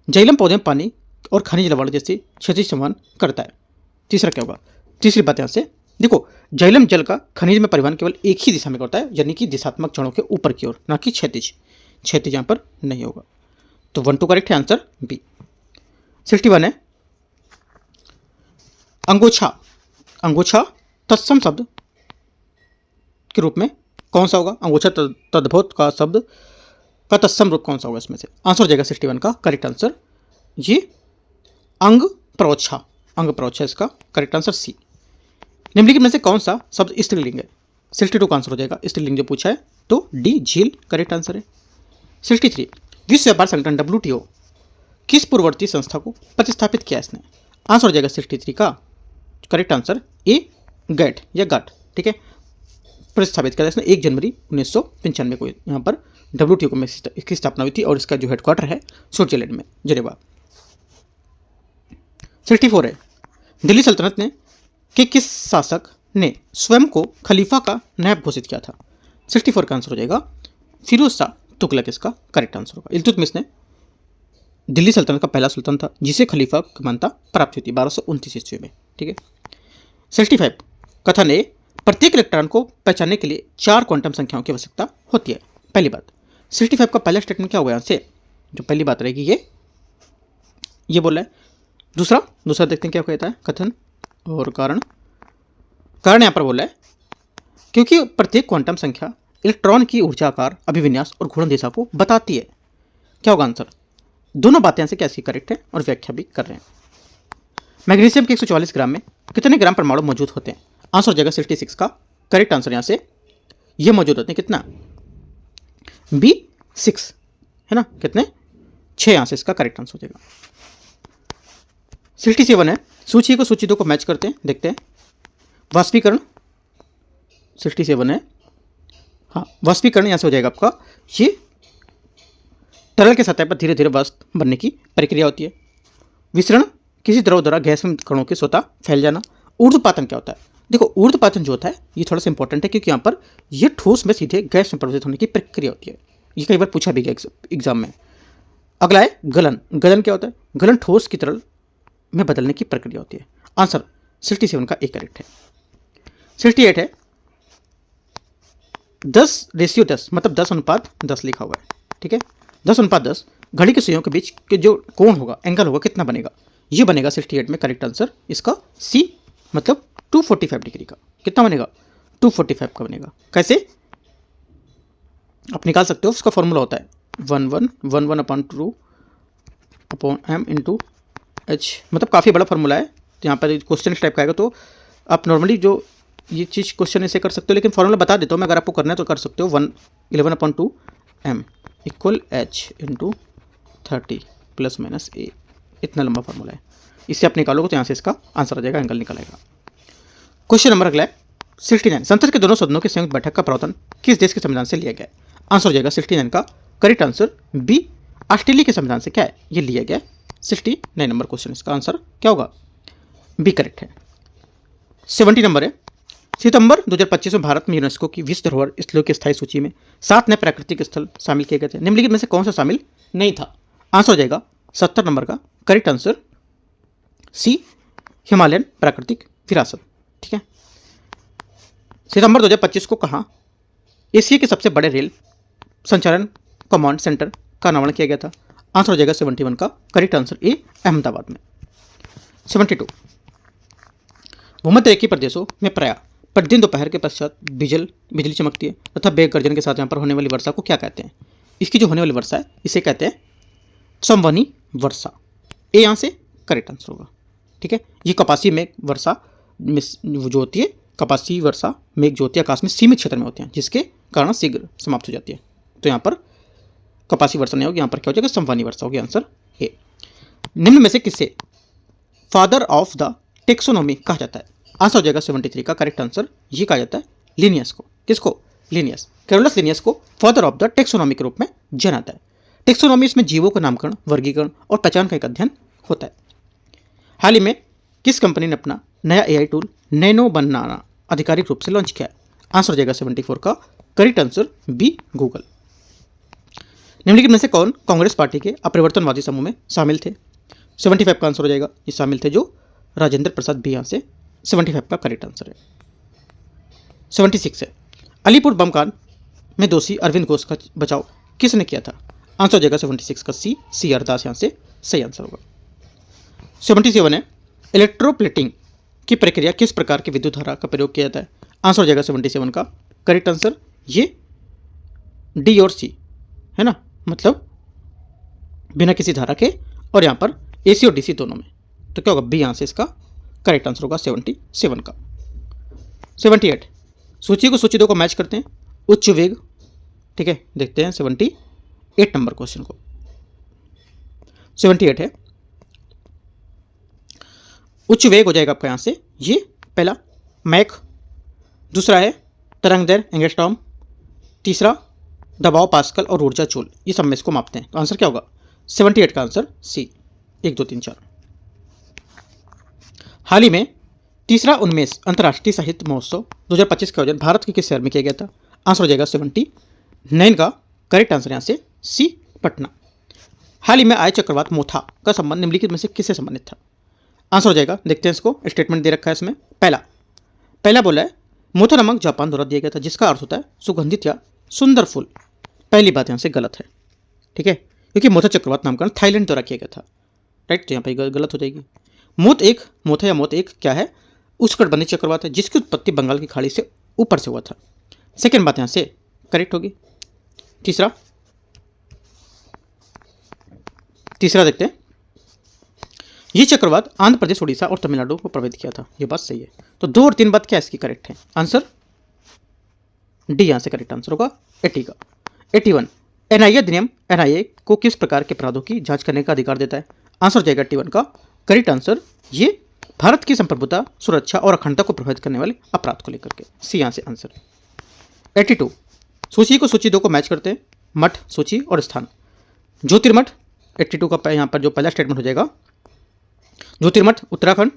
जैलम पौधे में पानी और खनिज लवण जैसी क्षति संवहन करता है। तीसरा क्या होगा, तीसरी बात यहाँ से देखो, जैलम जल का खनिज में परिवहन केवल एक ही दिशा में करता है, यानी कि दिशात्मक क्षणों के ऊपर की ओर, ना कि क्षैतिज। क्षैतिज यहाँ पर नहीं होगा, तो 1 2 करेक्ट है, आंसर बी। 61 है, अंगोछा तत्सम शब्द के रूप में कौन सा होगा? अंगोछा तद्भव का शब्द का तत्सम रूप कौन सा होगा इसमें से? आंसर हो जाएगा 61 का करेक्ट आंसर, ये अंग प्रोच्छा इसका करेक्ट आंसर सी। निम्नलिखित में से कौन सा शब्द स्त्रीलिंग है? 62 का आंसर हो जाएगा स्त्रीलिंग जो पूछा है, तो डी झील करेक्ट आंसर है। 63, विश्व व्यापार संगठन WTO किस पूर्ववर्ती संस्था को प्रतिस्थापित किया इसने? आंसर हो जाएगा 63 का करेक्ट आंसर ए गैट या गाट। ठीक है, प्रतिस्थापित किया इसने 1 जनवरी 1995 को यहाँ पर WTO में इसकी स्थापना हुई थी, और इसका जो हेडक्वार्टर है स्विट्जरलैंड में जेनेवा। 64 है, दिल्ली सल्तनत ने कि किस शासक ने स्वयं को खलीफा का नायब घोषित किया था? 64 का आंसर हो जाएगा फिरोज शाह तुगलक इसका करेक्ट आंसर होगा। इल्तुतमिश ने दिल्ली सल्तनत का पहला सुल्तान था जिसे खलीफा की मान्यता प्राप्त हुई थी 1229 ईस्वी में। ठीक है, 65, कथन ए, प्रत्येक इलेक्ट्रॉन को पहचानने के लिए 4 क्वांटम संख्याओं की आवश्यकता होती है। पहली बात, 65 का पहला स्टेटमेंट क्या हुआ यहाँ से, जो पहली बात रहेगी ये बोला है। दूसरा देखते हैं क्या कहता है कथन और कारण यहाँ पर बोला है, क्योंकि प्रत्येक क्वांटम संख्या इलेक्ट्रॉन की ऊर्जा आकार, अभिविन्यास और घूर्णन दिशा को बताती है। क्या होगा आंसर? दोनों बातें यहाँ से कैसी करेक्ट है और व्याख्या भी कर रहे हैं। मैग्नीशियम के 144 ग्राम में कितने ग्राम परमाणु मौजूद होते हैं? आंसर हो जाएगा 66 का करेक्ट आंसर यहाँ से ये मौजूद होते हैं। कितना? बी 6 है ना, कितने? 6 यहाँ से इसका करेक्ट आंसर हो जाएगा। 67 है, सूची को सूची 2 को मैच करते हैं, देखते हैं। वाष्पीकरण 67 है, हाँ वाष्पीकरण यहाँ से हो जाएगा आपका, ये तरल के सतह पर धीरे धीरे वाष्प बनने की प्रक्रिया होती है। विसरण किसी द्रव द्वारा गैस में कणों के स्वतः फैल जाना। ऊर्ध्वपातन क्या होता है? देखो ऊर्ध्वपातन जो होता है ये थोड़ा सा इंपॉर्टेंट है, क्योंकि यहाँ पर ये ठोस में सीधे गैस में परिवर्तित होने की प्रक्रिया होती है। ये कई बार पूछा भी गया एग्जाम में। अगला है गलन। गलन क्या होता है? गलन ठोस की तरल में बदलने की प्रक्रिया होती है। आंसर 67 का एक करेक्ट है। 68 है, 10:10 मतलब 10:10 लिखा हुआ है। ठीक है, 10:10 घड़ी के सुइयों के बीच के जो कोण होगा, एंगल होगा, कितना बनेगा? ये बनेगा 68 में करेक्ट आंसर इसका सी, मतलब 245 डिग्री का। कितना बनेगा? 245 का बनेगा। कैसे आप निकाल सकते हो? उसका फॉर्मूला होता है 11/2/m इंटू h, मतलब काफ़ी बड़ा फॉर्मूला है। तो यहाँ पर क्वेश्चन इस टाइप का आएगा, तो आप नॉर्मली जो ये चीज़ क्वेश्चन ऐसे कर सकते हो, लेकिन फॉर्मूला बता देता हूँ मैं, अगर आपको करना है तो कर सकते हो। 11/2m equal h into 30 ± a, इतना लंबा फॉर्मूला है। इससे आप निकालोगे तो यहाँ से इसका आंसर आ जाएगा, एंगल निकलेगा। क्वेश्चन नंबर अगला है 69, संसद के दोनों सदनों की संयुक्त बैठक का प्रावधान किस देश के संविधान से लिया गया है? आंसर हो जाएगा 69 का करेक्ट आंसर बी, ऑस्ट्रेलिया के संविधान से क्या है ये लिया गया। 69 नंबर क्वेश्चन, इसका आंसर क्या होगा? बी करेक्ट है। 70 नंबर है, सितंबर 2025 में भारत में यूनेस्को की विश्व धरोहर स्थलों की स्थायी सूची में 7 नए प्राकृतिक स्थल शामिल किए गए थे। निम्नलिखित में से कौन सा शामिल नहीं था? आंसर हो जाएगा 70 नंबर का करेक्ट आंसर सी, हिमालयन प्राकृतिक विरासत। ठीक है। सितंबर 2025 को कहाँ एशिया के सबसे बड़े रेल संचालन कमांड सेंटर का अनावरण किया गया था? आंसर हो जाएगा 71 का करेक्ट आंसर ए, अहमदाबाद में। 72 भूमध्य रेखीय प्रदेशों में प्रायः प्रतिदिन दोपहर के पश्चात बिजली चमकती है तथा बेग गर्जन के साथ यहाँ पर होने वाली वर्षा को क्या कहते हैं? इसकी जो होने वाली वर्षा है इसे कहते हैं संवहनी वर्षा। ए यहाँ से करेक्ट आंसर होगा। ठीक है, ये कपासी मेघ वर्षा जो होती है, कपासी वर्षा मेघ जो होती है आकाश में सीमित क्षेत्र में होते हैं जिसके कारण शीघ्र समाप्त हो जाती है। तो यहाँ पर कपासी वर्षा नहीं होगी, यहाँ पर क्या हो जाएगा? संवहनी वर्षा होगी। Answer A. निम्न में से किसे फादर ऑफ द टेक्सोनॉमी कहा जाता है? आंसर हो जाएगा 73 का करेक्ट आंसर, ये कहा जाता है लिनियस को। किसको? लिनियस, कैरोलस लिनियस को फादर ऑफ द टेक्सोनॉमी के रूप में जाना जाता है। टेक्सोनॉमी इसमें जीवों का नामकरण, वर्गीकरण और पहचान का एक अध्ययन होता है। हाल ही में किस कंपनी ने अपना नया एआई टूल नैनो बनाना आधिकारिक रूप से लॉन्च किया है? आंसर हो जाएगा 74 का करेक्ट आंसर बी, गूगल। निम्नलिखित में से कौन कांग्रेस पार्टी के अपरिवर्तनवादी समूह में शामिल थे? 75 का आंसर हो जाएगा, ये शामिल थे जो राजेंद्र प्रसाद भी यहाँ से 75 का करेक्ट आंसर है। 76 है, अलीपुर बम कांड में दोषी अरविंद घोष का बचाव किसने किया था? आंसर हो जाएगा 76 का सी आर दास यहाँ से सही आंसर होगा। 77 है, इलेक्ट्रोप्लेटिंग की प्रक्रिया किस प्रकार की विद्युत धारा का प्रयोग किया जाता है? आंसर हो जाएगा 77 का करेक्ट आंसर, ये डी और सी है ना, मतलब बिना किसी धारा के और यहाँ पर एसी और डीसी दोनों में। तो क्या होगा? बी यहाँ से इसका करेक्ट आंसर होगा 77 का। 78 सूची को सूची 2 को मैच करते हैं, उच्च वेग। ठीक है, देखते हैं 78 नंबर क्वेश्चन को। 78 है, उच्च वेग हो जाएगा आपका यहाँ से ये पहला मैक, दूसरा है तरंग दैर्घ्य एंगस्ट्रॉम, तीसरा दबाव पास्कल और ऊर्जा जूल, ये सब में इसको मापते हैं। तो आंसर क्या होगा? 78 का आंसर सी, 1 2 3 4। हाल ही में तीसरा उन्मेष अंतर्राष्ट्रीय साहित्य महोत्सव 2025 का आयोजन भारत के किस शहर में किया गया था? आंसर हो जाएगा 79 का करेक्ट आंसर यहाँ से सी, पटना। हाल ही में आए चक्रवात मोथा का संबंध निम्नलिखित में से किससे संबंधित था? आंसर हो जाएगा, देखते हैं इसको, स्टेटमेंट दे रखा है इसमें। पहला बोला है मोथा नामक जापान द्वारा दिया गया था जिसका अर्थ होता है सुगंधित या सुंदर फूल। पहली बात यहाँ से गलत है। ठीक है, क्योंकि मोथा चक्रवात नामकरण थाईलैंड द्वारा किया गया था। राइट, तो यहाँ पर गलत हो जाएगी। मोथा क्या है? उष्णकटिबंधीय चक्रवात है जिसकी उत्पत्ति बंगाल की खाड़ी से ऊपर से हुआ था। सेकेंड बात यहाँ से करेक्ट होगी। तीसरा देखते हैं, ये चक्रवात आंध्र प्रदेश, उड़ीसा और तमिलनाडु को प्रभावित किया था। ये बात सही है। तो 2 और 3 बात क्या इसकी करेक्ट है? आंसर डी यहाँ से करेक्ट आंसर होगा 80 का। 81 एनआईए अधिनियम एनआईए को किस प्रकार के अपराधों की जांच करने का अधिकार देता है? आंसर हो जाएगा 81 का करेक्ट आंसर, ये भारत की संप्रभुता, सुरक्षा और अखंडता को प्रभावित करने वाले अपराध को लेकर के। सी यहाँ से आंसर। 82 सूची को सूची 2 को मैच करते हैं, मठ, सूची और स्थान। ज्योतिर्मठ 82 का यहाँ पर जो पहला स्टेटमेंट हो जाएगा, ज्योतिर्मठ उत्तराखंड।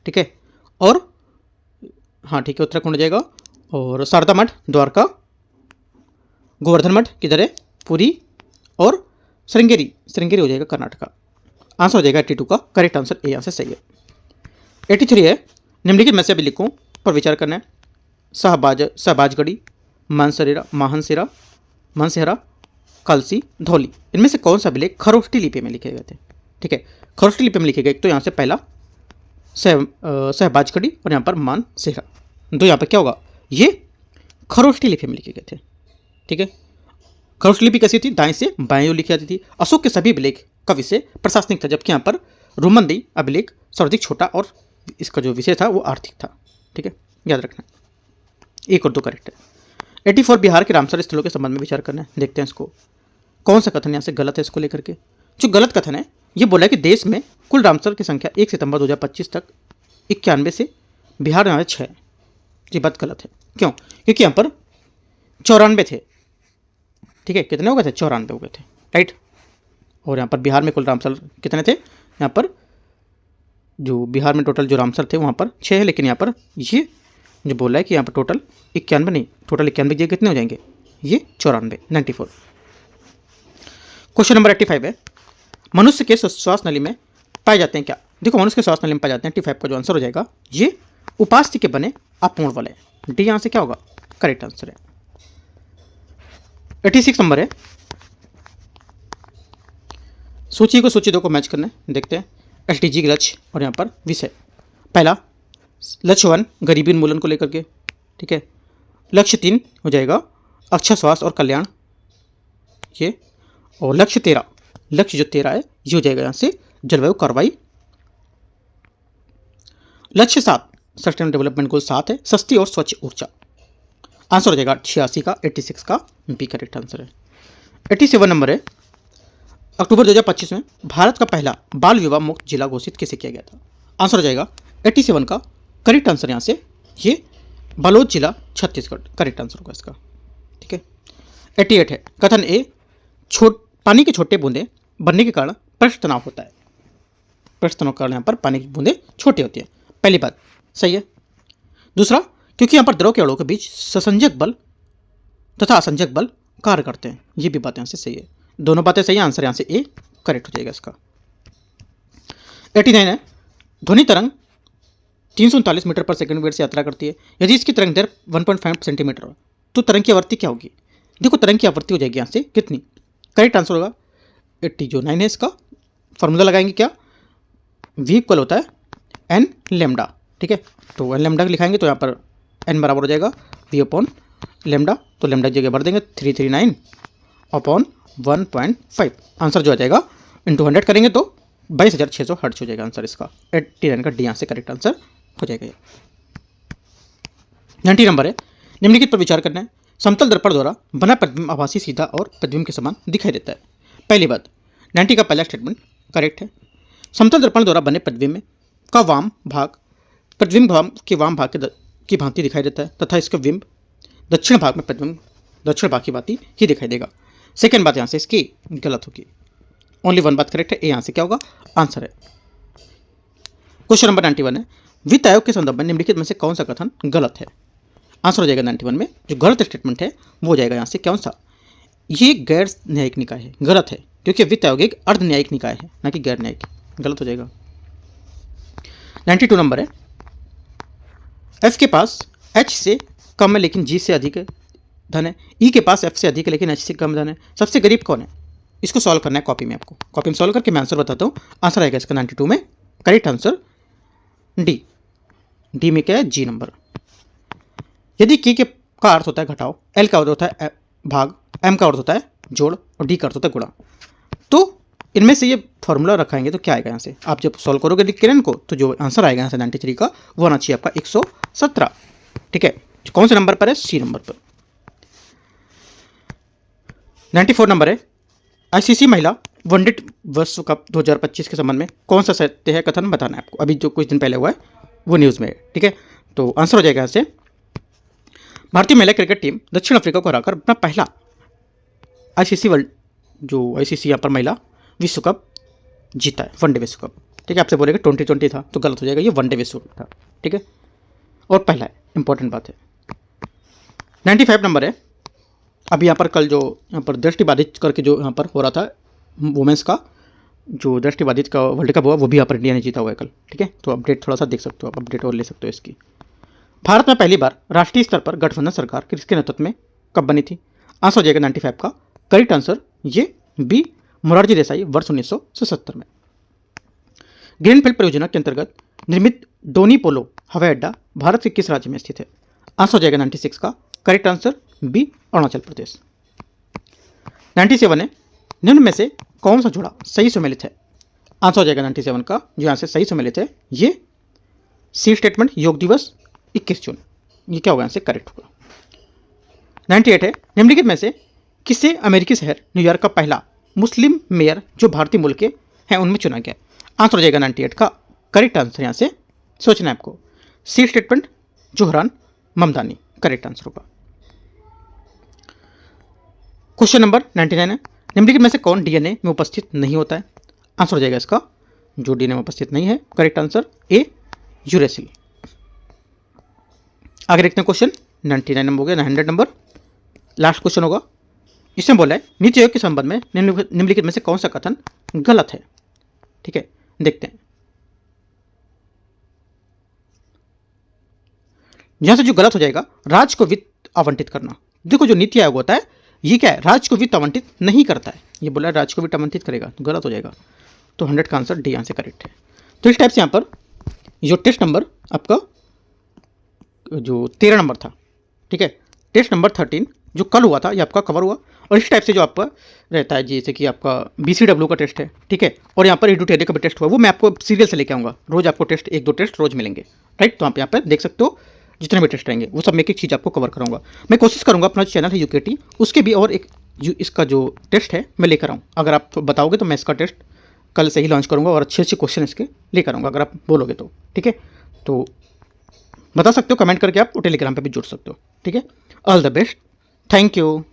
ठीक है, और हाँ ठीक है, उत्तराखंड हो जाएगा। और शारदा मठ द्वारका, गोवर्धन मठ किधर है? पुरी, और श्रृंगेरी हो जाएगा कर्नाटका। आंसर हो जाएगा 82 का करेक्ट आंसर, ए यहाँ से सही है। 83 है, निम्नलिखित में से अभिलेखों पर विचार करना है। सहबाजगढ़ी, मानसेहरा, कलसी, धौली, इनमें से कौन सा अभिलेख खरोष्टी लिपि में लिखे गए थे? ठीक है, खरोष्टी लिपि में लिखे गए। तो यहाँ से पहला सहबाजगढ़ी और यहाँ पर मानसेहरा। तो यहाँ पर क्या होगा? ये खरोष्टी लिपि में लिखे गए थे। ठीक है, खरोष्टी लिपि कैसी थी? दाएं से बाएं ओर लिखी जाती थी। अशोक के सभी अभिलेख का विषय प्रशासनिक था, जबकि यहाँ पर रोमनदेही अभिलेख सर्वाधिक छोटा और इसका जो विषय था वो आर्थिक था। ठीक है, याद रखना। 1 और 2 करेक्ट है। 84 बिहार के रामसर स्थलों के संबंध में विचार करना है। देखते हैं इसको, कौन सा कथन यहाँ से गलत है इसको लेकर के। जो गलत कथन है ये बोला है कि देश में कुल रामसर की संख्या 1 सितंबर 2025 तक 91 से बिहार में 6। ये बात गलत है। क्यों? क्योंकि यहाँ पर 94 थे। ठीक है, कितने हो गए थे? 94 हो गए थे। राइट, और यहाँ पर बिहार में कुल रामसर कितने थे? यहाँ पर जो बिहार में टोटल जो रामसर थे वहाँ पर 6 है, लेकिन यहाँ पर ये जो बोला है कि यहाँ पर टोटल 91 नहीं, टोटल 91 जगह कितने हो जाएंगे? ये 94। क्वेश्चन नंबर 85 है, मनुष्य के श्वास नली में पाए जाते हैं क्या? देखो, मनुष्य के श्वास नली में पाए जाते हैं 85 का जो आंसर हो जाएगा ये उपास्थि के बने अपूर्ण वलय। डी यहां से क्या होगा, करेक्ट आंसर है। 86 नंबर है, सूची को सूची 2 को मैच करना है। देखते हैं एसडीजी के लक्ष्य और यहाँ पर विषय। पहला लक्ष्य 1 गरीबी उन्मूलन को लेकर के, ठीक है। लक्ष्य 3 हो जाएगा अच्छा स्वास्थ्य और कल्याण ये, और लक्ष्य 13, लक्ष्य जो 13 है ये हो जाएगा यहाँ से जलवायु कार्रवाई। लक्ष्य 7 सस्टेनेबल डेवलपमेंट गोल 7 है सस्ती और स्वच्छ ऊर्जा। आंसर हो जाएगा 86 का, 86 का बी करेक्ट आंसर है। 87 नंबर है, अक्टूबर 2025 में भारत का पहला बाल विवाह मुक्त जिला घोषित किसे किया गया था। आंसर हो जाएगा 87 का, करेक्ट आंसर यहाँ से ये बालोद जिला छत्तीसगढ़, करेक्ट आंसर होगा इसका, ठीक है। 88 है, कथन ए पानी के छोटे बूंदे बनने के कारण पृष्ठ तनाव होता है। पृष्ठ तनाव के कारण यहाँ पर पानी की बूंदे छोटी होती है, पहली बात सही है। दूसरा, क्योंकि यहाँ पर द्रव के अणुओं के बीच ससंजक बल तथा असंजक बल कार्य करते हैं, ये भी बात यहाँ से सही है। दोनों बातें सही है, आंसर यहाँ से ए करेक्ट हो जाएगा इसका। 89 है, ध्वनि तरंग 339 मीटर पर सेकंड वेग से यात्रा करती है। यदि इसकी तरंग दर 1.5 सेंटीमीटर हो तो तरंग की आवृत्ति क्या होगी। देखो तरंग की आवृत्ति हो जाएगी यहाँ से कितनी, करेक्ट आंसर होगा 89 है इसका। फॉर्मूला लगाएंगे क्या, v इक्वल होता है एन लेमडा, ठीक है। तो एन लेमडा लिखाएंगे तो यहाँ पर एन बराबर हो जाएगा v अपॉन लेमडा, तो लेमडा की जगह भर देंगे 339 अपॉन 1.5। आंसर जो आ जाएगा इंटू 100 करेंगे तो 22,600 हर्ट्ज हो जाएगा आंसर इसका। 89 का डी यहाँ से करेक्ट आंसर हो जाएगा। 90 नंबर है, निम्नलिखित पर विचार करना है। समतल दर्पण द्वारा बना प्रतिबिंब आभासी सीधा और प्रतिबिंब के समान दिखाई देता है। पहली बात 90 का पहला स्टेटमेंट करेक्ट है। समतल दर्पण द्वारा बने प्रतिबिंब का वाम भाग प्रतिबिंब के वाम भाग की भांति दिखाई देता है तथा इसका बिंब दक्षिण भाग में प्रतिबिंब दक्षिण भाग की भांति ही दिखाई देगा। सेकेंड बात यहाँ से इसकी गलत होगी, ओनली वन बात करेक्ट है, ए यहाँ से क्या होगा आंसर है। क्वेश्चन नंबर 91 है, वित्त आयोग के संदर्भ में निम्नलिखित में से कौन सा कथन गलत है। आंसर हो जाएगा 91 में जो गलत स्टेटमेंट है वो हो जाएगा यहाँ से कौन सा, ये गैर न्यायिक निकाय है, गलत है क्योंकि वित्त आयोग एक अर्ध न्यायिक निकाय है ना कि गैर न्यायिक, गलत हो जाएगा। 92 नंबर है, एफ के पास एच से कम है लेकिन जी से अधिक है धन है, ई के पास एफ से अधिक है लेकिन एच से कम धन है, सबसे गरीब कौन है। इसको सॉल्व करना है कॉपी में, आपको कॉपी में सॉल्व करके मैं आंसर बताता हूँ। आंसर आएगा इसका 92 में करेक्ट आंसर डी, डी में क्या है जी नंबर। यदि के का अर्थ होता है घटाओ, एल का अर्थ होता है भाग, एम का अर्थ होता है जोड़ और डी का अर्थ होता है गुणा, तो इनमें से ये फॉर्मूला रखाएंगे तो क्या आएगा यहाँ से, आप जब सॉल्व करोगे लिख के को तो जो आंसर आएगा यहाँ से 93 का वो आना चाहिए आपका 117, ठीक है। कौन से नंबर पर है, सी नंबर पर। 94 नंबर है, आईसीसी महिला वनडे विश्व कप 2025 के संबंध में कौन सा सत्य है कथन बताना है आपको, अभी जो कुछ दिन पहले हुआ है वो न्यूज़ में है, ठीक है। तो आंसर हो जाएगा यहाँ से, भारतीय महिला क्रिकेट टीम दक्षिण अफ्रीका को हराकर अपना पहला आईसीसी वर्ल्ड जो आईसीसी यहाँ पर महिला विश्व कप जीता है, वनडे विश्व कप, ठीक है। आपसे बोलेगा 2020 था तो गलत हो जाएगा, ये वनडे विश्व कप था, ठीक है, और पहला है, इंपॉर्टेंट बात है। 95 नंबर है, अभी यहाँ पर कल जो यहाँ पर दृष्टिबाधित करके जो यहाँ पर हो रहा था वुमेंस का जो दृष्टिबाधित का वर्ल्ड कप हुआ वो भी यहाँ पर इंडिया ने जीता हुआ है कल, ठीक है। तो अपडेट थोड़ा सा देख सकते हो आप, अपडेट और ले सकते हो इसकी। भारत में पहली बार राष्ट्रीय स्तर पर गठबंधन सरकार किसके नेतृत्व में कब बनी थी। आंसर हो जाएगा 95 का करेक्ट आंसर ये बी, मोरारजी देसाई वर्ष 1977 में। ग्रीनफील्ड परियोजना के अंतर्गत निर्मित डोनी पोलो हवाई अड्डा भारत के किस राज्य में स्थित है। आंसर हो जाएगा 96 का correct answer B, Arunachal Pradesh. 97 है, निम्न में से कौन सा जोड़ा सही सुमेलित है। आंसर हो जाएगा 97 का जो यहाँ से सही सुमेलित है ये सी स्टेटमेंट योग दिवस 21 जून, ये क्या होगा यहाँ से करेक्ट होगा। 98 है, निम्नलिखित में से किसे अमेरिकी शहर न्यूयॉर्क का पहला मुस्लिम मेयर जो भारतीय मूल के हैं उनमें चुना गया। आंसर हो जाएगा 98 का करेक्ट आंसर यहाँ से सोचना है आपको, C statement Zohran Mamdani correct answer होगा। क्वेश्चन नंबर 99 है, निम्नलिखित में से कौन डीएनए में उपस्थित नहीं होता है। आंसर हो जाएगा इसका जो डीएनए में उपस्थित नहीं है करेक्ट आंसर ए, यूरेसिल। आगे देखते हैं क्वेश्चन 99 नंबर हो गया, 100 नंबर लास्ट क्वेश्चन होगा। इसमें बोला है नीति आयोग के संबंध में निम्नलिखित में से कौन सा कथन गलत है, ठीक है, देखते हैं। यहाँ से जो गलत हो जाएगा, राज्य को वित्त आवंटित करना। देखो जो नीति आयोग होता है ये क्या है, राज्य को वित्त आवंटित नहीं करता है। ये बोला राज्य को वित्त आवंटित करेगा तो गलत हो जाएगा। तो 100 का आंसर डी यहाँ से करेक्ट है। तो इस टाइप से यहाँ पर जो टेस्ट नंबर आपका जो 13 नंबर था, ठीक है, टेस्ट नंबर 13 जो कल हुआ था ये आपका कवर हुआ। और इस टाइप से जो आपका रहता है जैसे कि आपका BCW का टेस्ट है, ठीक है, और यहाँ पर एडुटेरिया का भी टेस्ट हुआ, वो मैं आपको सीरियल से लेके आऊँगा। रोज आपको टेस्ट 1-2 टेस्ट रोज मिलेंगे, राइट। तो आप यहाँ पर देख सकते हो जितने भी टेस्ट रहेंगे वो सब मैं एक एक चीज़ आपको कवर कराऊंगा। मैं कोशिश करूँगा अपना चैनल है UKT उसके भी और एक इसका जो टेस्ट है मैं लेकर आऊँ। अगर आप बताओगे तो मैं इसका टेस्ट कल से ही लॉन्च करूँगा और अच्छे अच्छे क्वेश्चन इसके लेकर आऊँगा, अगर आप बोलोगे तो, ठीक है। तो बता सकते हो कमेंट करके, आप टेलीग्राम पे भी जुड़ सकते हो, ठीक है। All the best, thank you.